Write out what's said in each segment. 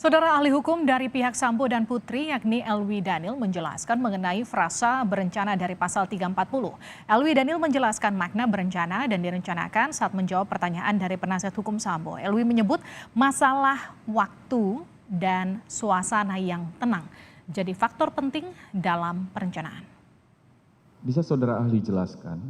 Saudara ahli hukum dari pihak Sambo dan Putri yakni Elwi Daniel menjelaskan mengenai frasa berencana dari pasal 340. Elwi Daniel menjelaskan makna berencana dan direncanakan saat menjawab pertanyaan dari penasihat hukum Sambo. Elwi menyebut masalah waktu dan suasana yang tenang jadi faktor penting dalam perencanaan. Bisa saudara ahli jelaskan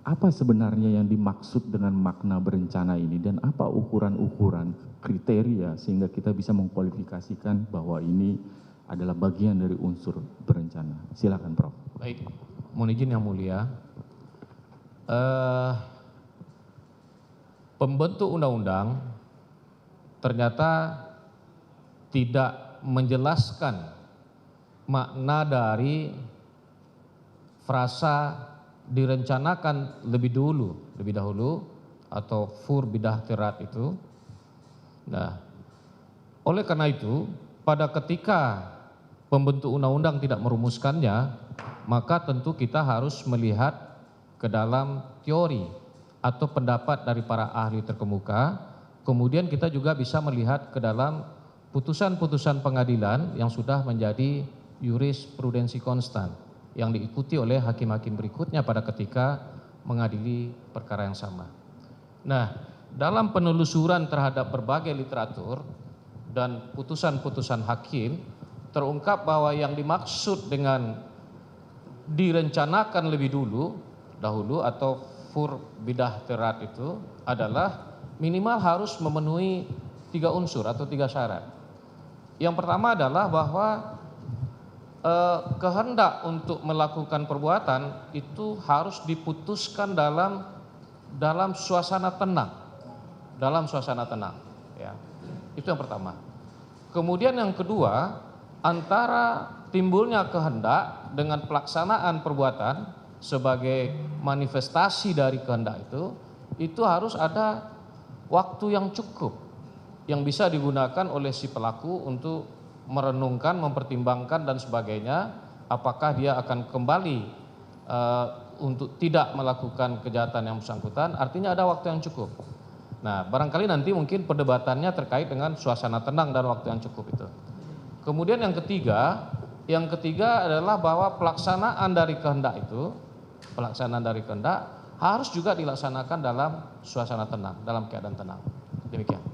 apa sebenarnya yang dimaksud dengan makna berencana ini dan apa ukuran-ukuran kriteria sehingga kita bisa mengkualifikasikan bahwa ini adalah bagian dari unsur berencana. Silakan Prof. Baik, mohon izin yang mulia. Pembentuk undang-undang ternyata tidak menjelaskan makna dari frasa direncanakan lebih dahulu atau fur bidah tirat itu. Nah, oleh karena itu pada ketika pembentuk undang-undang tidak merumuskannya, maka tentu kita harus melihat ke dalam teori atau pendapat dari para ahli terkemuka. Kemudian kita juga bisa melihat ke dalam putusan-putusan pengadilan yang sudah menjadi jurisprudensi konstan yang diikuti oleh hakim-hakim berikutnya pada ketika mengadili perkara yang sama. Nah, dalam penelusuran terhadap berbagai literatur dan putusan-putusan hakim, terungkap bahwa yang dimaksud dengan direncanakan lebih dahulu atau fur bidah terat itu adalah minimal harus memenuhi 3 unsur atau 3 syarat. Yang pertama adalah bahwa kehendak untuk melakukan perbuatan itu harus diputuskan dalam suasana tenang, ya. Itu yang pertama. Kemudian yang kedua, antara timbulnya kehendak dengan pelaksanaan perbuatan sebagai manifestasi dari kehendak itu harus ada waktu yang cukup yang bisa digunakan oleh si pelaku untuk merenungkan, mempertimbangkan dan sebagainya, apakah dia akan kembali untuk tidak melakukan kejahatan yang bersangkutan, artinya ada waktu yang cukup. Nah, barangkali nanti mungkin perdebatannya terkait dengan suasana tenang dan waktu yang cukup itu. Kemudian yang ketiga adalah bahwa pelaksanaan dari kehendak harus juga dilaksanakan dalam suasana tenang, dalam keadaan tenang. Demikian.